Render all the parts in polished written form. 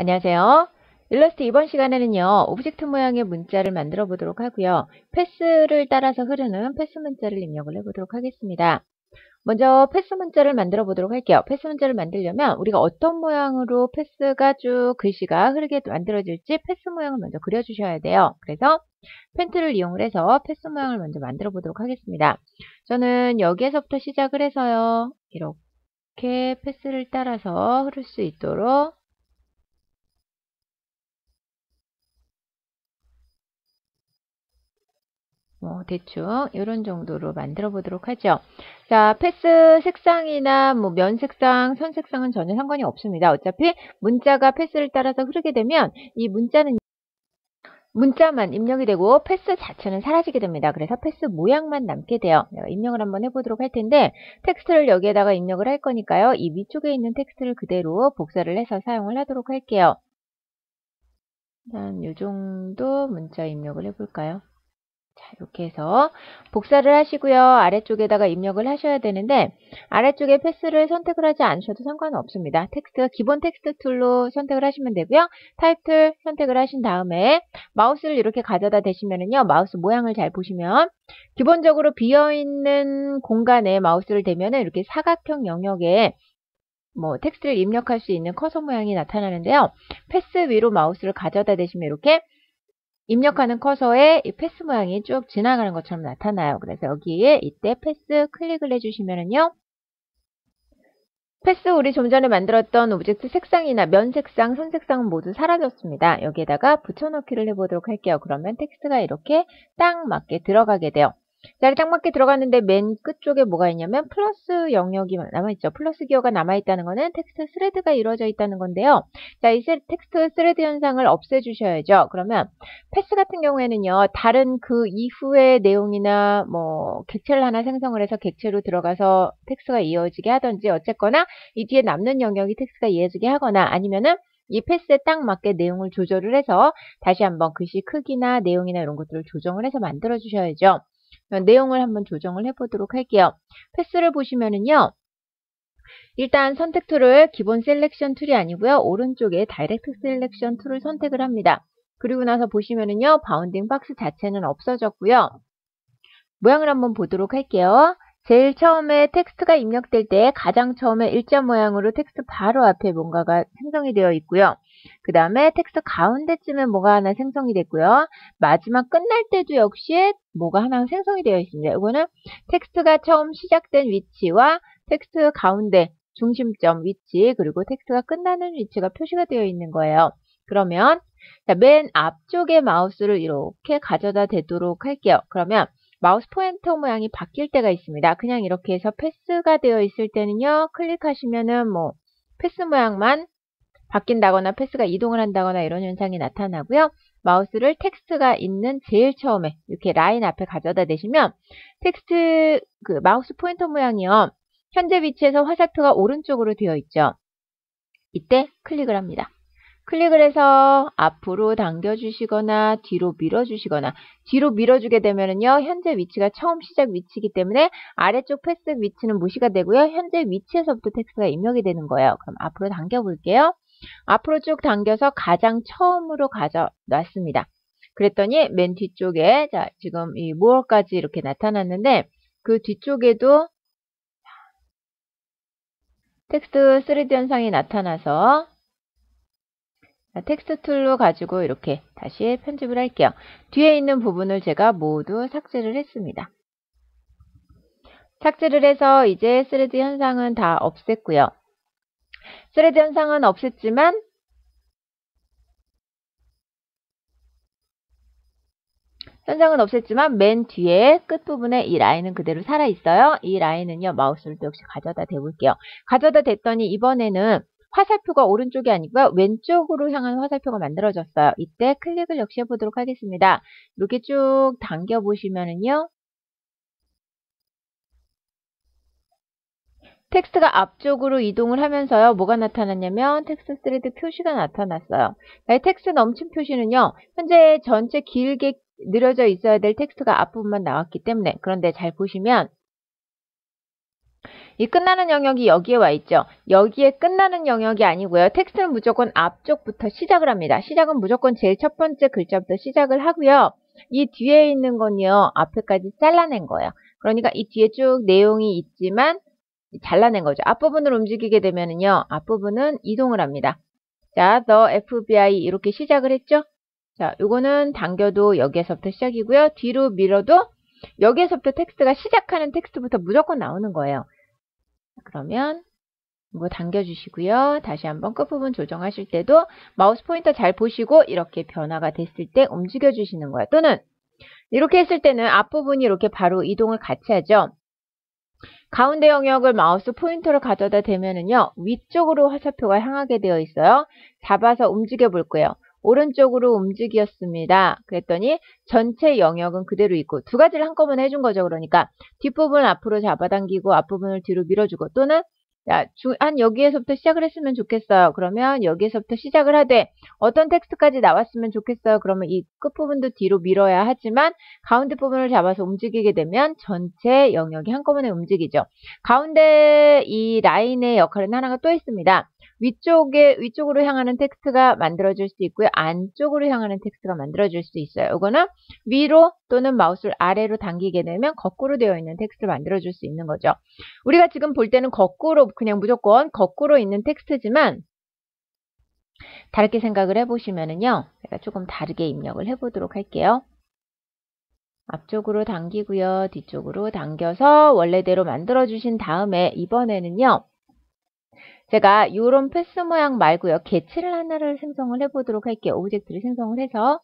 안녕하세요. 일러스트 이번 시간에는요, 오브젝트 모양의 문자를 만들어 보도록 하고요. 패스를 따라서 흐르는 패스 문자를 입력을 해보도록 하겠습니다. 먼저 패스 문자를 만들어 보도록 할게요. 패스 문자를 만들려면 우리가 어떤 모양으로 패스가 쭉 글씨가 흐르게 만들어질지 패스 모양을 먼저 그려주셔야 돼요. 그래서 펜틀을 이용을 해서 패스 모양을 먼저 만들어 보도록 하겠습니다. 저는 여기에서부터 시작을 해서요. 이렇게 패스를 따라서 흐를 수 있도록 대충 이런 정도로 만들어 보도록 하죠. 자, 패스 색상이나 면 색상, 선 색상은 전혀 상관이 없습니다. 어차피 문자가 패스를 따라서 흐르게 되면 이 문자만 입력이 되고 패스 자체는 사라지게 됩니다. 그래서 패스 모양만 남게 돼요. 내가 입력을 한번 해보도록 할 텐데 텍스트를 여기에다가 입력을 할 거니까요. 이 위쪽에 있는 텍스트를 그대로 복사를 해서 사용을 하도록 할게요. 일단 이 정도 문자 입력을 해볼까요? 자, 이렇게 해서 복사를 하시고요. 아래쪽에다가 입력을 하셔야 되는데 아래쪽에 패스를 선택을 하지 않으셔도 상관은 없습니다. 기본 텍스트 툴로 선택을 하시면 되고요. 타입 툴 선택을 하신 다음에 마우스를 이렇게 가져다 대시면은요. 마우스 모양을 잘 보시면 기본적으로 비어있는 공간에 마우스를 대면은 이렇게 사각형 영역에 텍스트를 입력할 수 있는 커서 모양이 나타나는데요. 패스 위로 마우스를 가져다 대시면 이렇게 입력하는 커서에 이 패스 모양이 쭉 지나가는 것처럼 나타나요. 그래서 여기에 이때 패스 클릭을 해주시면은요. 패스 우리 좀 전에 만들었던 오브젝트 색상이나 면 색상, 선 색상은 모두 사라졌습니다. 여기에다가 붙여넣기를 해보도록 할게요. 그러면 텍스트가 이렇게 딱 맞게 들어가게 돼요. 자, 딱 맞게 들어갔는데 맨 끝쪽에 뭐가 있냐면 플러스 영역이 남아있죠. 플러스 기호가 남아있다는 거는 텍스트 스레드가 이루어져 있다는 건데요. 자, 이 텍스트 스레드 현상을 없애주셔야죠. 그러면 패스 같은 경우에는요. 다른 그 이후의 내용이나 객체를 하나 생성을 해서 객체로 들어가서 텍스트가 이어지게 하든지 어쨌거나 이 뒤에 남는 영역이 텍스트가 이어지게 하거나 아니면은 이 패스에 딱 맞게 내용을 조절을 해서 다시 한번 글씨 크기나 내용이나 이런 것들을 조정을 해서 만들어 주셔야죠. 내용을 한번 조정을 해보도록 할게요. 패스를 보시면은요. 일단 선택 툴을 기본 셀렉션 툴이 아니고요. 오른쪽에 다이렉트 셀렉션 툴을 선택을 합니다. 그리고 나서 보시면은요. 바운딩 박스 자체는 없어졌고요. 모양을 한번 보도록 할게요. 제일 처음에 텍스트가 입력될 때 가장 처음에 일자 모양으로 텍스트 바로 앞에 뭔가가 생성이 되어 있고요. 그 다음에 텍스트 가운데쯤에 뭐가 하나 생성이 됐고요. 마지막 끝날 때도 역시 뭐가 하나 생성이 되어 있습니다. 이거는 텍스트가 처음 시작된 위치와 텍스트 가운데 중심점 위치 그리고 텍스트가 끝나는 위치가 표시가 되어 있는 거예요. 그러면 맨 앞쪽에 마우스를 이렇게 가져다 대도록 할게요. 그러면 마우스 포인터 모양이 바뀔 때가 있습니다. 그냥 이렇게 해서 패스가 되어 있을 때는요. 클릭하시면은 패스 모양만 바뀐다거나 패스가 이동을 한다거나 이런 현상이 나타나고요. 마우스를 텍스트가 있는 제일 처음에 이렇게 라인 앞에 가져다 대시면 텍스트 마우스 포인터 모양이요. 현재 위치에서 화살표가 오른쪽으로 되어 있죠. 이때 클릭을 합니다. 클릭을 해서 앞으로 당겨주시거나 뒤로 밀어주시거나 뒤로 밀어주게 되면은요. 현재 위치가 처음 시작 위치이기 때문에 아래쪽 패스 위치는 무시가 되고요. 현재 위치에서부터 텍스트가 입력이 되는 거예요. 그럼 앞으로 당겨 볼게요. 앞으로 쭉 당겨서 가장 처음으로 가져놨습니다. 그랬더니 맨 뒤쪽에 자 지금 이 무엇까지 이렇게 나타났는데 그 뒤쪽에도 텍스트 3D 현상이 나타나서 텍스트 툴로 가지고 이렇게 다시 편집을 할게요. 뒤에 있는 부분을 제가 모두 삭제를 했습니다. 삭제를 해서 이제 3D 현상은 다 없앴고요. 3D 현상은 없앴지만 맨 뒤에 끝부분에 이 라인은 그대로 살아있어요. 이 라인은요. 마우스를 또 역시 가져다 대볼게요. 가져다 댔더니 이번에는 화살표가 오른쪽이 아니고요. 왼쪽으로 향한 화살표가 만들어졌어요. 이때 클릭을 역시 해보도록 하겠습니다. 이렇게 쭉 당겨보시면은요. 텍스트가 앞쪽으로 이동을 하면서요. 뭐가 나타났냐면 텍스트 스레드 표시가 나타났어요. 텍스트 넘친 표시는요. 현재 전체 길게 늘어져 있어야 될 텍스트가 앞부분만 나왔기 때문에 그런데 잘 보시면 이 끝나는 영역이 여기에 와 있죠. 여기에 끝나는 영역이 아니고요. 텍스트는 무조건 앞쪽부터 시작을 합니다. 시작은 무조건 제일 첫 번째 글자부터 시작을 하고요. 이 뒤에 있는 건요. 앞에까지 잘라낸 거예요. 그러니까 이 뒤에 쭉 내용이 있지만 잘라낸 거죠. 앞부분을 움직이게 되면은요. 앞부분은 이동을 합니다. 자, The FBI 이렇게 시작을 했죠. 자, 요거는 당겨도 여기에서부터 시작이고요. 뒤로 밀어도 여기에서부터 텍스트가 시작하는 텍스트부터 무조건 나오는 거예요. 그러면 이거 당겨주시고요. 다시 한번 끝부분 조정하실 때도 마우스 포인터 잘 보시고 이렇게 변화가 됐을 때 움직여 주시는 거예요. 또는 이렇게 했을 때는 앞부분이 이렇게 바로 이동을 같이 하죠. 가운데 영역을 마우스 포인터를 가져다 대면은요. 위쪽으로 화살표가 향하게 되어 있어요. 잡아서 움직여 볼 거예요. 오른쪽으로 움직였습니다. 그랬더니 전체 영역은 그대로 있고 두 가지를 한꺼번에 해준 거죠. 그러니까 뒷부분 앞으로 잡아당기고 앞부분을 뒤로 밀어주고 또는 한 여기에서부터 시작을 했으면 좋겠어요. 그러면 여기에서부터 시작을 하되 어떤 텍스트까지 나왔으면 좋겠어요. 그러면 이 끝부분도 뒤로 밀어야 하지만 가운데 부분을 잡아서 움직이게 되면 전체 영역이 한꺼번에 움직이죠. 가운데 이 라인의 역할은 하나가 또 있습니다. 위쪽으로 향하는 텍스트가 만들어질 수 있고요. 안쪽으로 향하는 텍스트가 만들어질 수 있어요. 이거는 위로 또는 마우스를 아래로 당기게 되면 거꾸로 되어 있는 텍스트를 만들어줄 수 있는 거죠. 우리가 지금 볼 때는 거꾸로 그냥 무조건 거꾸로 있는 텍스트지만 다르게 생각을 해보시면은요. 제가 조금 다르게 입력을 해보도록 할게요. 앞쪽으로 당기고요. 뒤쪽으로 당겨서 원래대로 만들어주신 다음에 이번에는요. 제가 이런 패스 모양 말고요. 개체를 하나를 생성을 해보도록 할게요. 오브젝트를 생성을 해서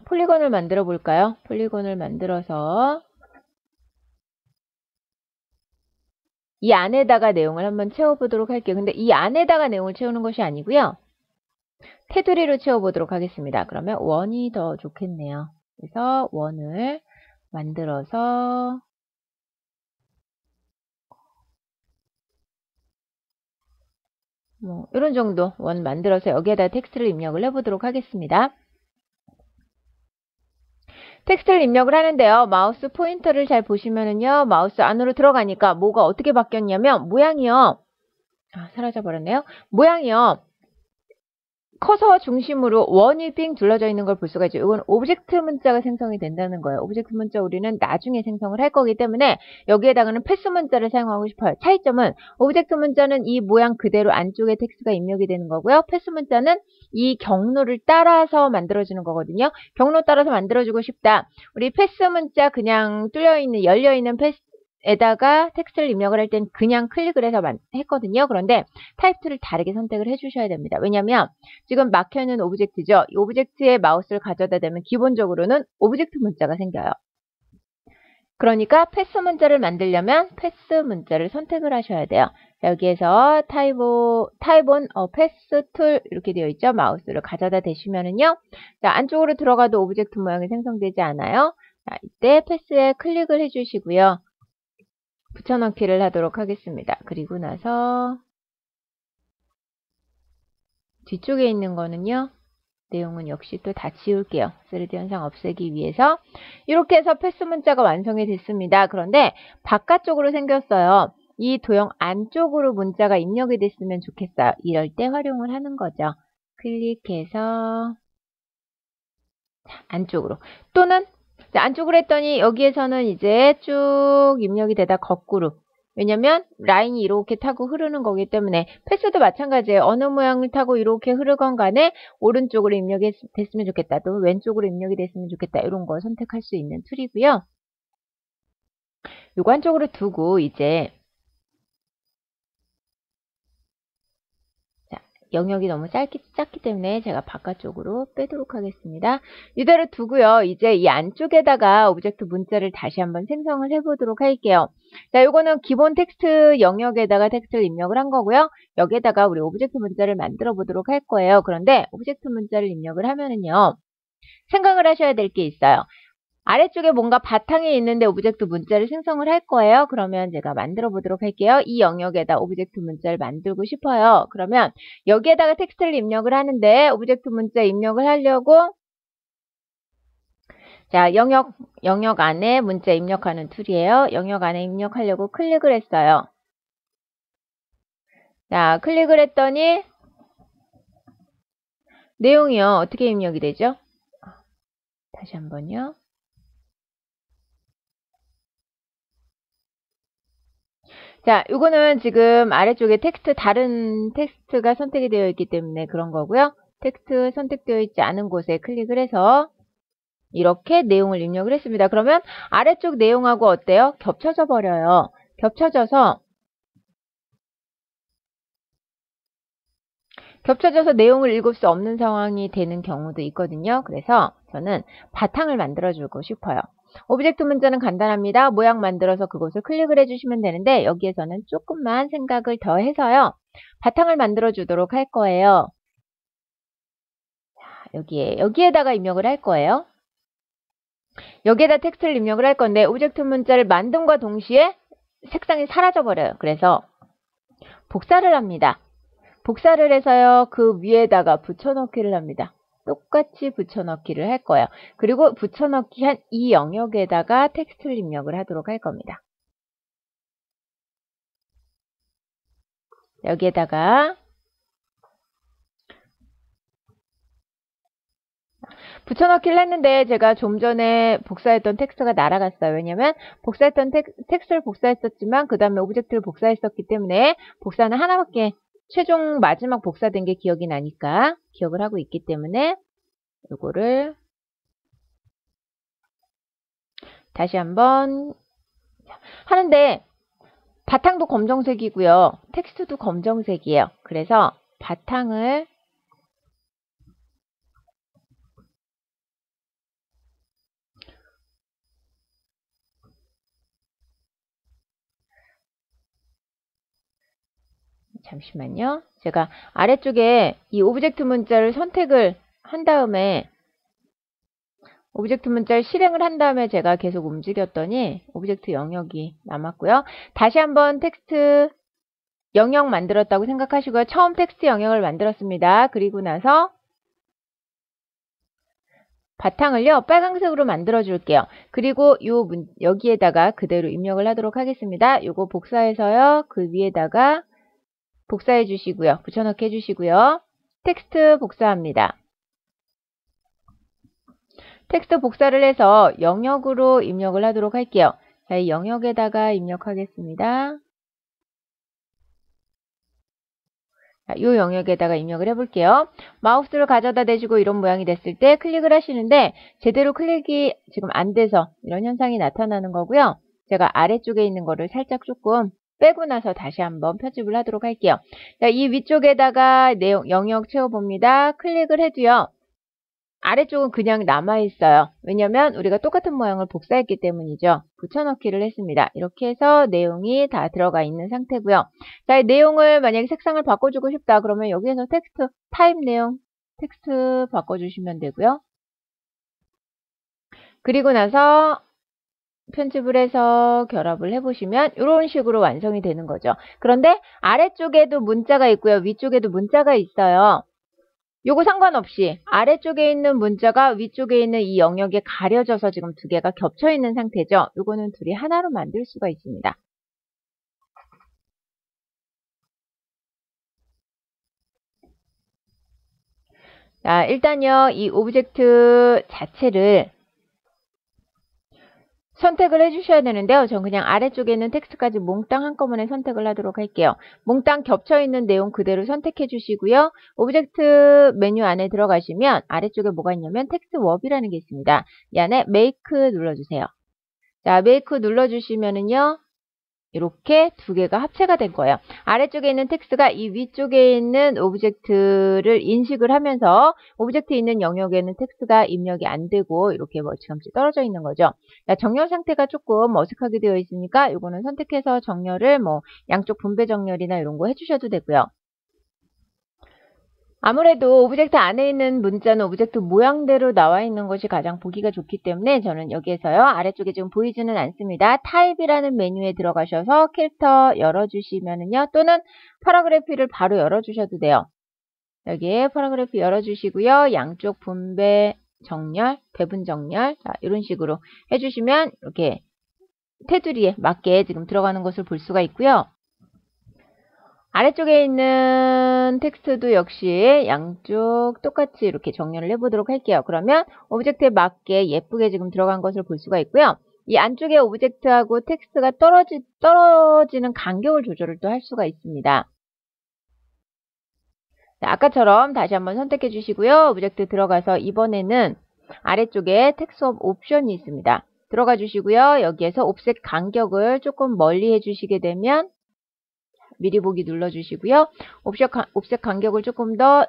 폴리곤을 만들어 볼까요? 폴리곤을 만들어서 이 안에다가 내용을 한번 채워보도록 할게요. 근데 이 안에다가 내용을 채우는 것이 아니고요. 테두리로 채워보도록 하겠습니다. 그러면 원이 더 좋겠네요. 그래서 원을 만들어서 이런 정도 원 만들어서 여기에다 텍스트를 입력을 해보도록 하겠습니다. 텍스트를 입력을 하는데요. 마우스 포인터를 잘 보시면은요. 마우스 안으로 들어가니까 뭐가 어떻게 바뀌었냐면 모양이요. 사라져버렸네요. 모양이요. 커서 중심으로 원이 빙 둘러져 있는 걸 볼 수가 있죠. 이건 오브젝트 문자가 생성이 된다는 거예요. 오브젝트 문자 우리는 나중에 생성을 할 거기 때문에 여기에다가는 패스 문자를 사용하고 싶어요. 차이점은 오브젝트 문자는 이 모양 그대로 안쪽에 텍스트가 입력이 되는 거고요. 패스 문자는 이 경로를 따라서 만들어지는 거거든요. 경로 따라서 만들어주고 싶다. 우리 패스 문자 그냥 뚫려있는 열려있는 에다가 텍스트를 입력을 할 땐 그냥 클릭을 해서 했거든요. 그런데 타입2를 다르게 선택을 해주셔야 됩니다. 왜냐하면 지금 막혀있는 오브젝트죠. 이 오브젝트에 마우스를 가져다 대면 기본적으로는 오브젝트 문자가 생겨요. 그러니까 패스 문자를 만들려면 패스 문자를 선택을 하셔야 돼요. 여기에서 타입 온 패스 툴 이렇게 되어 있죠. 마우스를 가져다 대시면은요. 자, 안쪽으로 들어가도 오브젝트 모양이 생성되지 않아요. 자, 이때 패스에 클릭을 해주시고요. 붙여넣기를 하도록 하겠습니다. 그리고 나서 뒤쪽에 있는 거는요. 내용은 역시 또 다 지울게요. 3D 현상 없애기 위해서 이렇게 해서 패스 문자가 완성이 됐습니다. 그런데 바깥쪽으로 생겼어요. 이 도형 안쪽으로 문자가 입력이 됐으면 좋겠어요. 이럴 때 활용을 하는 거죠. 클릭해서 안쪽으로 또는 안쪽으로 했더니 여기에서는 이제 쭉 입력이 되다 거꾸로. 왜냐면 라인이 이렇게 타고 흐르는 거기 때문에 패스도 마찬가지예요. 어느 모양을 타고 이렇게 흐르건 간에 오른쪽으로 입력이 됐으면 좋겠다. 또 왼쪽으로 입력이 됐으면 좋겠다. 이런 거 선택할 수 있는 툴이고요. 요거 한쪽으로 두고 이제 영역이 너무 작기 때문에 제가 바깥쪽으로 빼도록 하겠습니다. 이대로 두고요. 이제 이 안쪽에다가 오브젝트 문자를 다시 한번 생성을 해보도록 할게요. 자, 요거는 기본 텍스트 영역에다가 텍스트를 입력을 한 거고요. 여기에다가 우리 오브젝트 문자를 만들어 보도록 할 거예요. 그런데 오브젝트 문자를 입력을 하면은요. 생각을 하셔야 될 게 있어요. 아래쪽에 뭔가 바탕이 있는데 오브젝트 문자를 생성을 할 거예요. 그러면 제가 만들어 보도록 할게요. 이 영역에다 오브젝트 문자를 만들고 싶어요. 그러면 여기에다가 텍스트를 입력을 하는데 오브젝트 문자 입력을 하려고 자, 영역 안에 문자 입력하는 툴이에요. 영역 안에 입력하려고 클릭을 했어요. 자, 클릭을 했더니 내용이요. 어떻게 입력이 되죠? 다시 한번요. 자, 이거는 지금 아래쪽에 다른 텍스트가 선택이 되어 있기 때문에 그런 거고요. 텍스트 선택되어 있지 않은 곳에 클릭을 해서 이렇게 내용을 입력을 했습니다. 그러면 아래쪽 내용하고 어때요? 겹쳐져 버려요. 겹쳐져서 내용을 읽을 수 없는 상황이 되는 경우도 있거든요. 그래서 저는 바탕을 만들어주고 싶어요. 오브젝트 문자는 간단합니다. 모양 만들어서 그곳을 클릭을 해주시면 되는데 여기에서는 조금만 생각을 더 해서요. 바탕을 만들어주도록 할 거예요. 여기에다가 입력을 할 거예요. 여기에다 텍스트를 입력을 할 건데 오브젝트 문자를 만듦과 동시에 색상이 사라져 버려요. 그래서 복사를 합니다. 복사를 해서요. 그 위에다가 붙여넣기를 합니다. 똑같이 붙여넣기를 할 거예요. 그리고 붙여넣기 한 이 영역에다가 텍스트를 입력을 하도록 할 겁니다. 여기에다가 붙여넣기를 했는데 제가 좀 전에 복사했던 텍스트가 날아갔어요. 왜냐면 복사했던 텍스트를 복사했었지만 그 다음에 오브젝트를 복사했었기 때문에 복사는 하나밖에 최종 마지막 복사된 게 기억이 나니까 기억을 하고 있기 때문에 이거를 다시 한번 하는데 바탕도 검정색이고요. 텍스트도 검정색이에요. 그래서 바탕을 잠시만요. 제가 아래쪽에 이 오브젝트 문자를 선택을 한 다음에 오브젝트 문자를 실행을 한 다음에 제가 계속 움직였더니 오브젝트 영역이 남았고요. 다시 한번 텍스트 영역 만들었다고 생각하시고요. 처음 텍스트 영역을 만들었습니다. 그리고 나서 바탕을요. 빨강색으로 만들어 줄게요. 그리고 여기에다가 그대로 입력을 하도록 하겠습니다. 요거 복사해서요. 그 위에다가 복사해 주시고요. 붙여넣기 해주시고요. 텍스트 복사합니다. 텍스트 복사를 해서 영역으로 입력을 하도록 할게요. 자, 이 영역에다가 입력하겠습니다. 자, 이 영역에다가 입력을 해볼게요. 마우스를 가져다 대시고 이런 모양이 됐을 때 클릭을 하시는데 제대로 클릭이 지금 안 돼서 이런 현상이 나타나는 거고요. 제가 아래쪽에 있는 거를 살짝 조금 빼고 나서 다시 한번 편집을 하도록 할게요. 자, 이 위쪽에다가 영역 채워봅니다. 클릭을 해도요. 아래쪽은 그냥 남아있어요. 왜냐면 우리가 똑같은 모양을 복사했기 때문이죠. 붙여넣기를 했습니다. 이렇게 해서 내용이 다 들어가 있는 상태고요. 자, 이 내용을 만약에 색상을 바꿔주고 싶다. 그러면 여기에서 텍스트, 타입 내용, 텍스트 바꿔주시면 되고요. 그리고 나서 편집을 해서 결합을 해보시면 이런 식으로 완성이 되는 거죠. 그런데 아래쪽에도 문자가 있고요. 위쪽에도 문자가 있어요. 요거 상관없이 아래쪽에 있는 문자가 위쪽에 있는 이 영역에 가려져서 지금 두 개가 겹쳐 있는 상태죠. 요거는 둘이 하나로 만들 수가 있습니다. 자, 일단요, 이 오브젝트 자체를 선택을 해주셔야 되는데요. 전 그냥 아래쪽에 있는 텍스트까지 몽땅 한꺼번에 선택을 하도록 할게요. 몽땅 겹쳐있는 내용 그대로 선택해 주시고요. 오브젝트 메뉴 안에 들어가시면 아래쪽에 뭐가 있냐면 텍스트 워비라는 게 있습니다. 이 안에 메이크 눌러주세요. 자, 메이크 눌러주시면은요. 이렇게 두 개가 합체가 된 거예요. 아래쪽에 있는 텍스트가 이 위쪽에 있는 오브젝트를 인식을 하면서 오브젝트에 있는 영역에는 텍스트가 입력이 안 되고 이렇게 멀찌감치 떨어져 있는 거죠. 정렬 상태가 조금 어색하게 되어 있으니까 이거는 선택해서 정렬을 양쪽 분배 정렬이나 이런 거 해주셔도 되고요. 아무래도 오브젝트 안에 있는 문자는 오브젝트 모양대로 나와 있는 것이 가장 보기가 좋기 때문에 저는 여기에서요. 아래쪽에 지금 보이지는 않습니다. 타입이라는 메뉴에 들어가셔서 캐릭터 열어주시면은요. 또는 파라그래피를 바로 열어주셔도 돼요. 여기에 파라그래피 열어주시고요. 양쪽 분배 정렬, 배분 정렬, 자, 이런 식으로 해주시면 이렇게 테두리에 맞게 지금 들어가는 것을 볼 수가 있고요. 아래쪽에 있는 텍스트도 역시 양쪽 똑같이 이렇게 정렬을 해보도록 할게요. 그러면 오브젝트에 맞게 예쁘게 지금 들어간 것을 볼 수가 있고요. 이 안쪽에 오브젝트하고 텍스트가 떨어지는 간격을 조절을 또 할 수가 있습니다. 자, 아까처럼 다시 한번 선택해 주시고요. 오브젝트 들어가서 이번에는 아래쪽에 텍스트 옵션이 있습니다. 들어가 주시고요. 여기에서 옵셋 간격을 조금 멀리 해주시게 되면 미리 보기 눌러주시고요. 옵셋 간격을 조금 더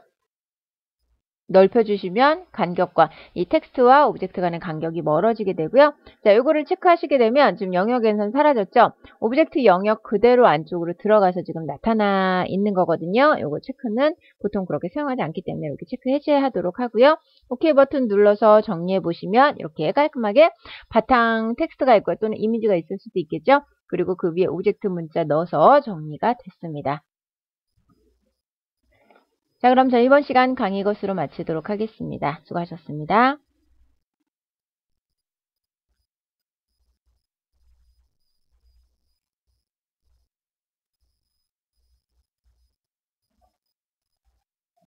넓혀주시면 간격과 이 텍스트와 오브젝트 간의 간격이 멀어지게 되고요. 자, 요거를 체크하시게 되면 지금 영역에선 사라졌죠? 오브젝트 영역 그대로 안쪽으로 들어가서 지금 나타나 있는 거거든요. 요거 체크는 보통 그렇게 사용하지 않기 때문에 이렇게 체크 해제하도록 하고요. 오케이 버튼 눌러서 정리해 보시면 이렇게 깔끔하게 바탕 텍스트가 있고 또는 이미지가 있을 수도 있겠죠? 그리고 그 위에 오브젝트 문자 넣어서 정리가 됐습니다. 자, 그럼 전 이번 시간 강의 이것으로 마치도록 하겠습니다. 수고하셨습니다.